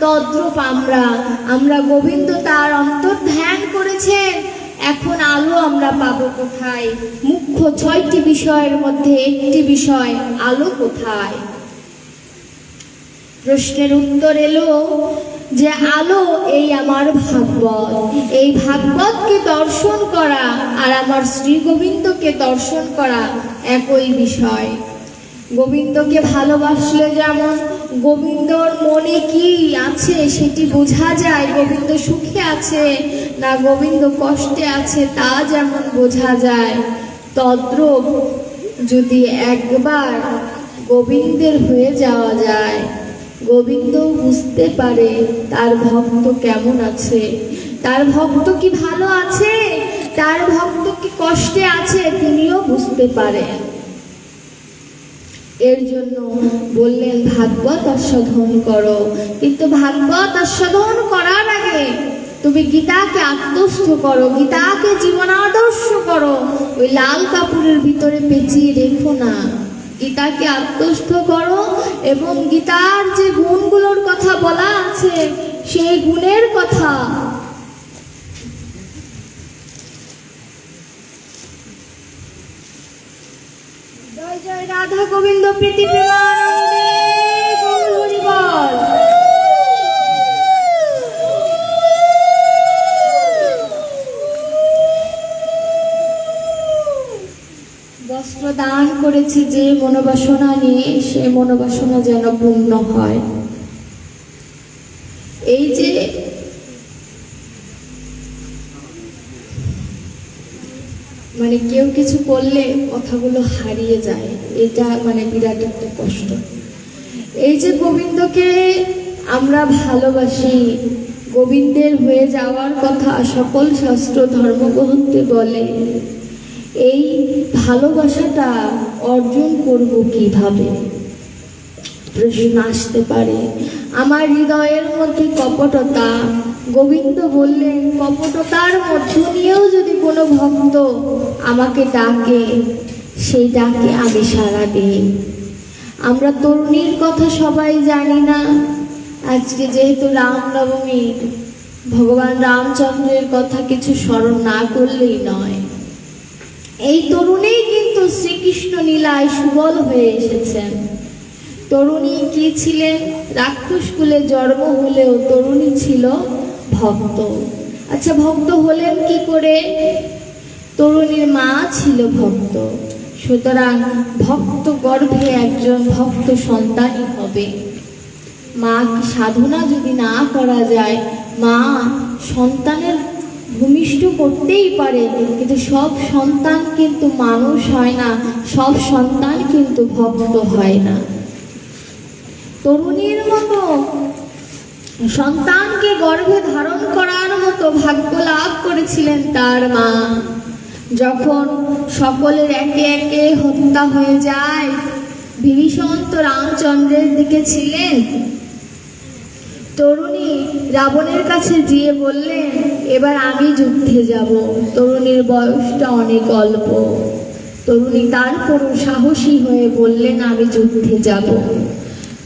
তদ্রূপ আমরা গোবিন্দ তার অন্তর ধ্যান করেছেন। এখন আলো আমরা পাবো কোথায়? মুখ্য 6টি বিষয়ের মধ্যে একটি বিষয়, আলো কোথায়? প্রশ্নের উত্তর এলো যে আলো এই আমার ভাগবত। এই ভাগবতকে দর্শন করা আর আমার শ্রী গোবিন্দকে দর্শন করা একই বিষয়। গোবিন্দকে ভালোবাসলে যেমন গোবিন্দর মনে কি আছে সেটি বোঝা যায়, গোবিন্দ সুখে আছে না গোবিন্দ কষ্টে আছে তা যেমন বোঝা যায়, তদ্রূপ যদি একবার গোবিন্দের হয়ে যাওয়া যায়, গোবিন্দ বুঝতে পারে তার ভক্ত কেমন আছে, তার ভক্ত কি ভালো আছে, তার ভক্ত কি কষ্টে আছে, তিনিও বুঝতে পারেন। এর জন্য বললেন ভাগবত আস্বাদন করো। কিন্তু ভাগবত আস্বাদন করার আগে তুমি গীতাকে আত্মস্থ করো, গীতাকে জীবন আদর্শ করো। ওই লাল কাপড়ের ভিতরে পেঁচিয়ে রেখো না, গীতাকে আত্মস্থ করো এবং গীতার যে গুণগুলোর কথা বলা আছে সেই গুণের কথা জয় জয় রাধা গোবিন্দ প্রীতি প্রেমানন্দে গৌর হরি বল। বস্ত্র দান করেছি যে মনোবাসনা নিয়ে, সে মনোবাসনা যেন পূর্ণ হয়। এই যে মানে কেউ কিছু করলে কথাগুলো হারিয়ে যায়, এটা মানে বিরাট একটা কষ্ট। এই যে গোবিন্দকে আমরা ভালোবাসি, গোবিন্দের হয়ে যাওয়ার কথা সকল শাস্ত্র ধর্মগ্রন্থে বলে। এই ভালোবাসাটা অর্জন করব কিভাবে? প্রশ্ন আসতে পারে। আমার হৃদয়ের মধ্যে কপটতা, গোবিন্দ বললেন কপটতার মধ্য নিয়েও যদি কোনো ভক্ত আমাকে ডাকে, সেই ডাকে আমি সাড়া দিই। আমরা তরুণীর কথা সবাই জানি না। আজকে যেহেতু রামনবমী, ভগবান রামচন্দ্রের কথা কিছু স্মরণ না করলেই নয়। এই তরুণেই কিন্তু শ্রীকৃষ্ণ লীলায় সুবল হয়ে এসেছেন। তরুণী কি ছিলেন? রাক্ষস কুলে জন্ম হলেও তরুণী ছিল ভক্ত। আচ্ছা, ভক্ত হলেন কি করে? তরুণীর মা ছিল ভক্ত, সুতরাং ভক্ত গর্ভে একজন ভক্ত সন্তানই হবে। মা সাধনা যদি না করা যায়, মা সন্তানের ভূমিষ্ঠ করতেই পারে, কিন্তু সব সন্তান কিন্তু মানুষ হয় না, সব সন্তান কিন্তু ভক্ত হয় না। তরুণীর মতো সন্তানকে গর্ভে ধারণ করার মতো ভাগ্য লাভ করেছিলেন তার মা। যখন সকলের একে একে হত্যা হয়ে যায়, বিভীষণ তো রামচন্দ্রের দিকে ছিলেন। তরুণী রাবণের কাছে গিয়ে বললেন এবার আমি যুদ্ধে যাব। তরুণীর বয়সটা অনেক অল্প। তরুণী তারপরও সাহসী হয়ে বললেন আমি যুদ্ধে যাব।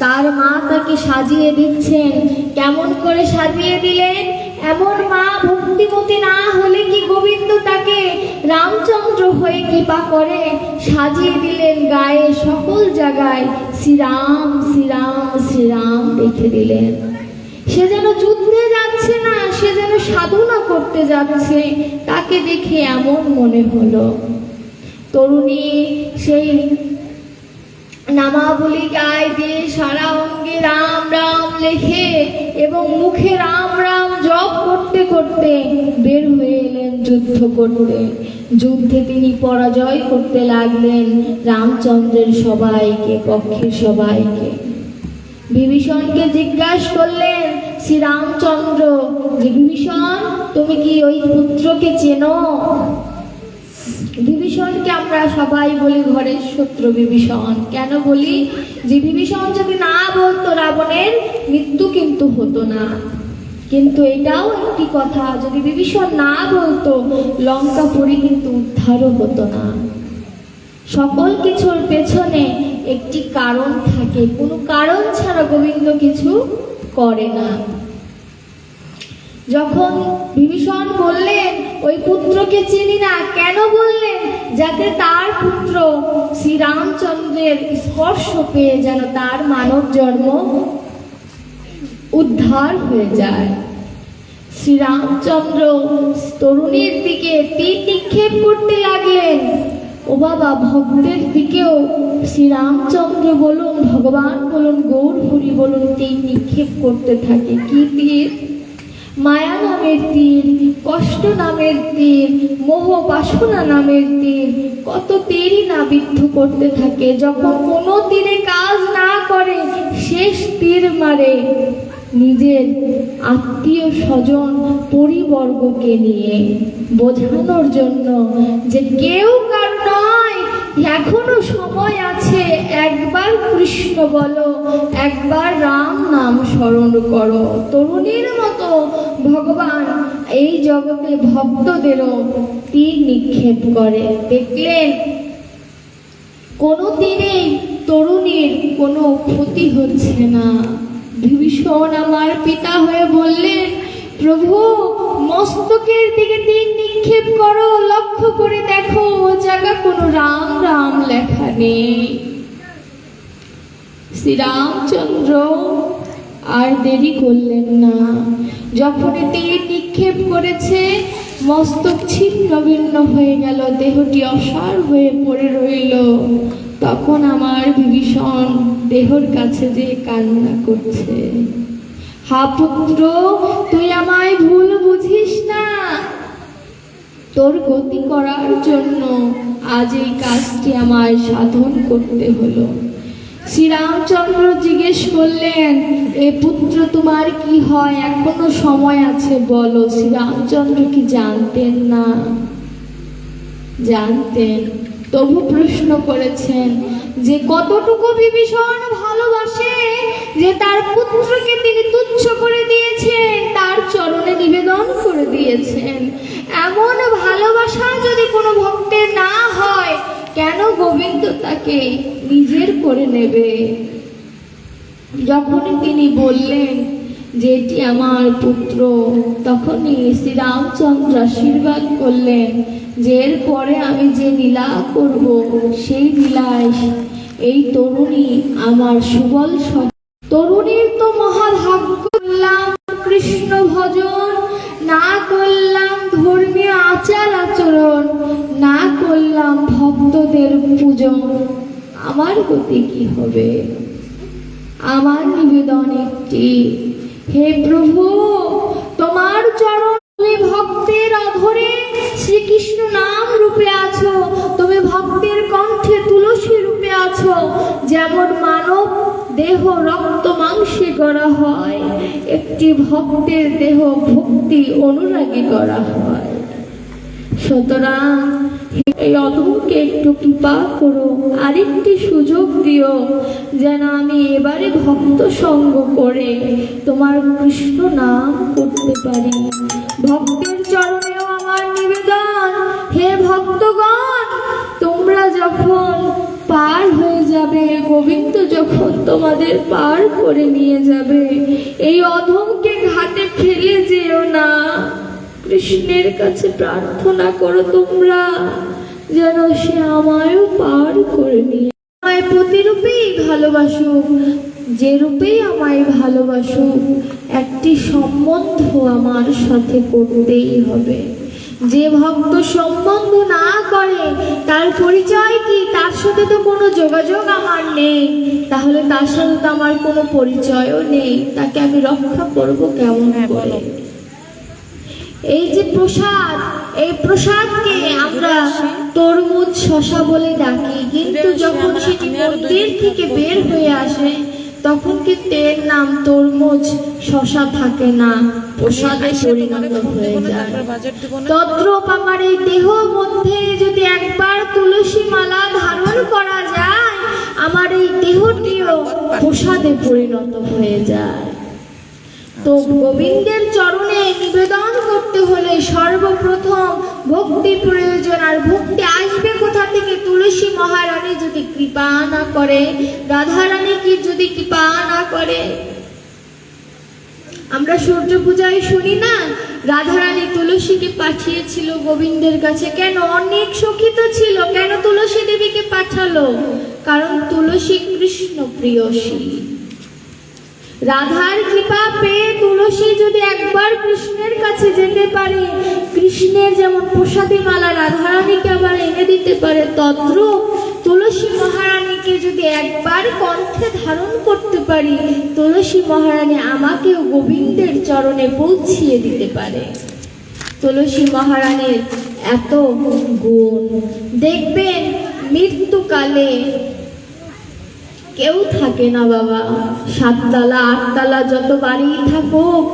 তার মা তাকে সাজিয়ে দিচ্ছেন। কেমন করে সাজিয়ে দিলেন? এমন মা ভক্তিমতী না হলে কি গোবিন্দ তাকে রামচন্দ্র হয়ে কৃপা করে? সাজিয়ে দিলেন গায়ে সকল জায়গায় শ্রীরাম শ্রীরাম শ্রীরাম লিখে দিলেন। সে যেন যুদ্ধে যাচ্ছে না, সে যেন সাধনা করতে যাচ্ছে। তাকে দেখে এমন মনে হলো। তরুণী সেই নামাবলী গায়ে দিয়ে সারা অঙ্গে রাম রাম লেখে এবং মুখে রাম রাম জপ করতে করতে বের হয়ে এলেন যুদ্ধ করতে। যুদ্ধে তিনি পরাজয় করতে লাগলেন রামচন্দ্রের সবাইকে, পক্ষের সবাইকে। বিভীষণকে জিজ্ঞাসা করলেন শ্রীরামচন্দ্র যে বিভীষণ তুমি কি ওই পুত্রকে চেনো? বিভীষণকে আমরা সবাই বলি ঘরের শত্রু বিভীষণ। কেন বলি? যে বিভীষণ যদি না বলতো রাবণের মৃত্যু কিন্তু হতো না। কিন্তু এটাও একটি কথা, যদি বিভীষণ না বলতো লঙ্কাপুরী কিন্তু উদ্ধারও হতো না। সকল কিছুর পেছনে একটি কারণ থাকে, কোনো কারণ ছাড়া গোবিন্দ কিছু করে না। যখন বিভীষণ বললেন ওই পুত্রকে চিনি না, কেন বললেন? যাতে তার পুত্র শ্রীরামচন্দ্রের স্পর্শ পেয়ে যেন তার মানব জন্ম উদ্ধার হয়ে যায়। শ্রীরামচন্দ্র তরুণীর দিকে তীর নিক্ষেপ করতে লাগলেন। ও বাবা, ভক্তের দিকেও শ্রীরামচন্দ্র বলুন, ভগবান বলুন, গৌর হরি বলুন, তীর নিক্ষেপ করতে থাকে। কি তীর? মায়া নামের তীর, কষ্ট নামের তীর, মোহ বাসনা নামের তীর, কত তীরই না বিদ্ধ করতে থাকে। যখন কোনো তীরে কাজ না করে, শেষ তীর মারে নিজের আত্মীয় স্বজন পরিবর্গকে নিয়ে, বোঝানোর জন্য যে কেউ কার নয়, এখনো সময় আছে, একবার কৃষ্ণ বলো, একবার রাম নাম স্মরণ করো। তরুণীর মতো ভগবান এই জগতে ভক্তদেরও তীর নিক্ষেপ করে। দেখলেন কোনো তীরে তরুণীর কোনো ক্ষতি হচ্ছে না। বিভীষণ আমার পিতা হয়ে বললেন, প্রভু মস্তকের দিকে তীর নিক্ষেপ করো, লক্ষ্য করে দেখো ও জায়গা কোনো রাম রাম লেখা নেই। শ্রীরামচন্দ্র আর দেরি করলেন না। যখন তীর নিক্ষেপ করেছে, মস্তক ছিন্ন ভিন্ন হয়ে গেল, দেহটি অসাড় হয়ে পড়ে রইল। তখন আমার বিভীষণ দেহর কাছে যে কান্না করছে, হা পুত্র, তুই আমায় ভুল বুঝিস না, তোর গতি করার জন্য আজ এই কাজটি আমায় সাধন করতে হলো। শ্রীরামচন্দ্র জিজ্ঞেস করলেন, এ পুত্র তোমার কি হয়, এখনো সময় আছে, বলো। শ্রীরামচন্দ্র কি জানতেন না? জানতেন, তবু প্রশ্ন করেছেন যে কতটুকু বিভীষণ ভালোবাসে, যে তার পুত্রকে তিনি তুচ্ছ করে দিয়েছেন, তার চরণে নিবেদন করে দিয়েছেন। এমন ভালোবাসা যদি কোনো ভক্তের না হয়, কেন গোবিন্দ তাকে নিজের করে নেবে? যখনই তিনি বললেন যে এটি আমার পুত্র, তখনই শ্রীরামচন্দ্র আশীর্বাদ করলেন যে এরপরে আমি যে লীলা করব, সেই লীলায় এই তরুণী আমার সুবল। তরুণীর তো মহাভাগ্য, করলাম কৃষ্ণ ভজন, না করলাম ধর্মীয় আচার আচরণ, না করলাম ভক্তদের পূজন, আমার গতি কি হবে? আমার নিবেদন একটি, হে প্রভু, তোমার চরণ, তুমি ভক্তের অধরে শ্রীকৃষ্ণ নাম রূপে আছো, তুমি ভক্তের কণ্ঠে তুলসী রূপে আছো। যেমন মানব দেহ রক্ত মাংসে গড়া হয়, একটি ভক্তের দেহ ভক্তি অনুরাগী করা হয়। সুতরাং এই অধমকে একটু কৃপা করো, আরেকটি সুযোগ দিও, যেন আমি এবারে ভক্ত সঙ্গ করে তোমার কৃষ্ণ নাম করতে পারি। ভক্তের চরণেও আমার নিবেদন, হে ভক্তগণ, তোমরা যখন পার হয়ে যাবে, গোবিন্দ যখন তোমাদের পার করে নিয়ে যাবে, এই অধমকে ঘাটে ফেলে যেও না। কৃষ্ণের কাছে প্রার্থনা করো তোমরা, যেন সে আমায়ও পার করে নিয়ে আমায় প্রতিরূপেই ভালোবাসুক, যে রূপেই আমায় ভালোবাসুক, একটি সম্বন্ধ আমার সাথে করতেই হবে। যে ভক্ত সম্বন্ধ না করে, তার পরিচয় কি? তার সাথে তো কোনো যোগাযোগ আমার নেই, তাহলে তার সাথে তো আমার কোনো পরিচয়ও নেই, তাকে আমি রক্ষা করব কেমন করে? এই যে প্রসাদ, এই প্রসাদকে আমরা তরমুজ শশা বলে ডাকি, কিন্তু যখন সেটি মন্দির থেকে বের হয়ে আসে, তখন কিন্তু এর নাম তরমুজ শশা থাকে না, প্রসাদে পরিণত হয়ে যায়। তদ্রূপ আমার এই দেহ মধ্যে যদি একবার তুলসী মালা ধারণ করা যায়, আমার এই দেহটিও প্রসাদে পরিণত হয়ে যায়। তো গোবিন্দের চরণে নিবেদন করতে হলে সর্বপ্রথম ভক্তি প্রয়োজন। আর ভক্তি আসবে কোথা থেকে? তুলসী মহারানী যদি কৃপা না করে, রাধারানী কি যদি কৃপা না করে। আমরা সূর্য পূজায় শুনি না, রাধারানী তুলসীকে পাঠিয়েছিল গোবিন্দের কাছে। কেন? অনেক সখিত ছিল। কেন তুলসী দেবীকে পাঠালো? কারণ তুলসী কৃষ্ণ প্রিয়সী। রাধার কৃপা পেয়ে তুলসী যদি একবার কৃষ্ণের কাছে যেতে পারে, কৃষ্ণের যেমন প্রসাদী মালা রাধারানীকে আবার এনে দিতে পারে, তদ্রূপ তুলসী মহারানীকে যদি একবার কণ্ঠে ধারণ করতে পারি, তুলসী মহারানী আমাকেও গোবিন্দের চরণে পৌঁছিয়ে দিতে পারে। তুলসী মহারানীর এত গুণ। দেখবেন মৃত্যুকালে কেউ থাকে না বাবা, 7 তালা 8 তালা যত বাড়ি থাকুক,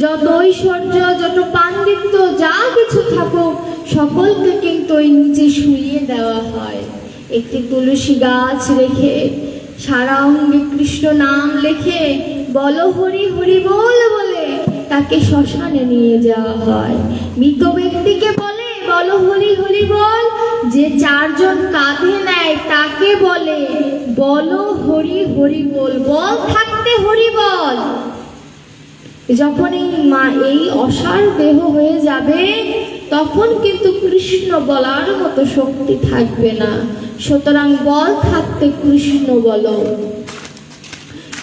যত ঐশ্বর্য, যত পাণ্ডিত্য, যা কিছু থাকুক, সকলকে কিন্তু ওই নিচে শুইয়ে দেওয়া হয়। একটি তুলসী গাছ রেখে, সারা অঙ্গে কৃষ্ণ নাম লেখে, বল হরি হরি বল বলে তাকে শ্মশানে নিয়ে যাওয়া হয়। মৃত ব্যক্তিকে বলে বল হরি হরি বল। যে 4 জন কাঁধে নেয় তাকে বলে বলো হরি হরি বল। বল থাকতে হরি বল। যখন এই অসার দেহ হয়ে যাবে, তখন কিন্তু কৃষ্ণ বলার মতো শক্তি থাকবে না। সুতরাং বল থাকতে কৃষ্ণ বলো।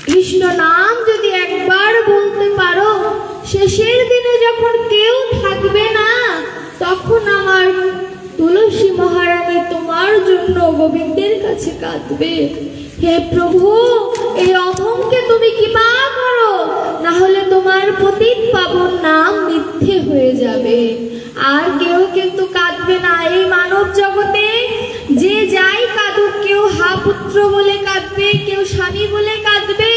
কৃষ্ণ নাম যদি একবার বলতে পারো, শেষের দিনে যখন কেউ থাকবে না, তখন আমার তুলসী মহারানী তোমার জন্য গোবিন্দের কাছে কাঁদবে, হে প্রভু এই অধমকে তুমি কৃপা করো, না হলে তোমার পতিত পাবন নাম মিথ্যে হয়ে যাবে। আর কেউ কিন্তু কাঁদবে না এই মানব জগতে। যে যাই কাঁদুক, কেউ হা পুত্র বলে কাঁদবে, কেউ স্বামী বলে কাঁদবে,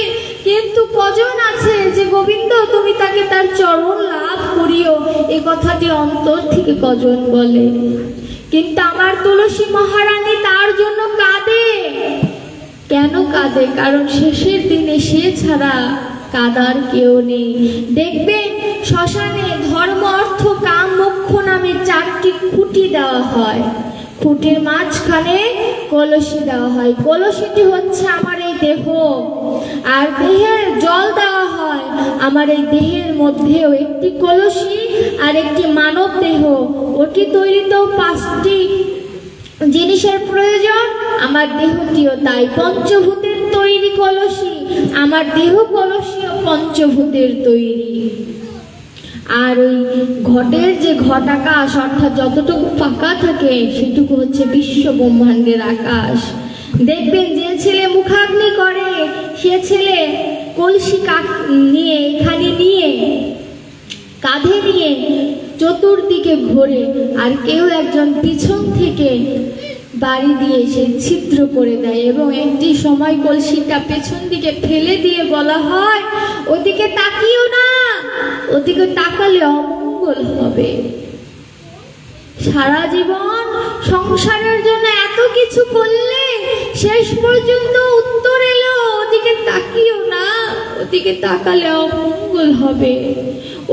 কিন্তু কজন আছে যে গোবিন্দ তুমি তাকে তার চরণ লাভ করিও, এ কথাটি অন্তর থেকে কজন বলে? কিন্তু আমার তুলসী মহারানী তার জন্য কাঁদে। কেন কাঁদে? কারণ শেষের দিনে সে ছাড়া কাঁদার কেউ নেই। দেখবেন শ্মশানে ধর্ম অর্থ কাম মোক্ষ নামে 4টি খুঁটি দেওয়া হয়। খুঁটির মাঝখানে কলসি দেওয়া হয়। কলসিটি হচ্ছে আমার এই দেহ, আর দেহের জল দেওয়া হয় আমার এই দেহের মধ্যেও একটি কলসি আর একটি মানব দেহ। ওটি তৈরিতেও 5টি জিনিসের প্রয়োজন, আমার দেহটিও তাই। পঞ্চভূতের তৈরি কলসি, আমার দেহ কলসিও পঞ্চভূতের তৈরি। আর ওই ঘটের যে ঘটাকাশ, অর্থাৎ যতটুকু ফাঁকা থাকে সেটুকু হচ্ছে বিশ্ব ব্রহ্মাণ্ডের আকাশ। দেখবেন যে ছেলে মুখাগ্নি করে, সে ছেলে কলসি নিয়ে এখানে নিয়ে কাঁধে নিয়ে চতুর্দিকে ঘোরে, আর কেউ একজন পিছন থেকে বাড়ি দিয়ে সে ছিদ্র করে দেয়, এবং একটি সময় কলসিটা পেছন দিকে ফেলে দিয়ে বলা হয় ওদিকে তাকিও না, ওদিকে তাকালে অমঙ্গল হবে। সারা জীবন সংসারের জন্য এত কিছু করলে শেষ পর্যন্ত উত্তর এলো ওদিকে তাকিও না, ওদিকে তাকালে অমঙ্গল হবে।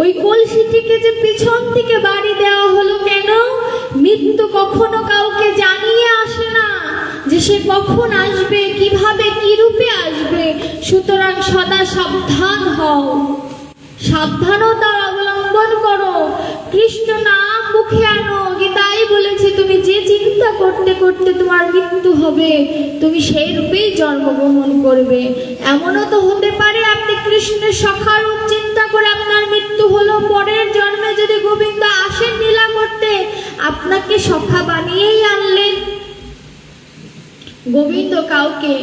ওই কলসিটিকে যে পিছন থেকে বাড়ি দেওয়া হলো কেন? মৃত্যু কখনো কাউকে জানিয়ে আসে না যে সে কখন আসবে, কিভাবে, কি রূপে আসবে। সুতরাং সদা সাবধান হও, সাবধানতা অবলম্বন করো, কৃষ্ণ নাম মুখে আনো। গীতাই বলেছে তুমি যে চিন্তা করতে করতে তোমার মৃত্যু হবে, তুমি সেই রূপেই জন্মগ্রহণ করবে। এমনও তো হতে পারে আপনি কৃষ্ণের সখা রূপ চিন্তা করে আপনার মৃত্যু হলো, পরের জন্মে যদি গোবিন্দ আসেন লীলা করতে, আপনাকে সখা বানিয়েই আনলেন। গোবিন্দ কাউকে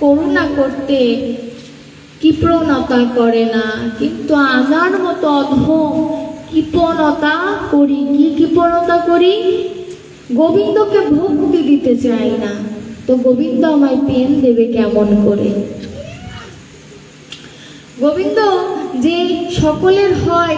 করুণা করতে কৃপণতা করে না, কিন্তু আমার মতো অধম কৃপণতা করি। কি কৃপণতা করি? গোবিন্দকে ভক্তি দিতে চাই না, তো গোবিন্দ আমায় পেন দেবে কেমন করে? গোবিন্দ যে সকলের হয়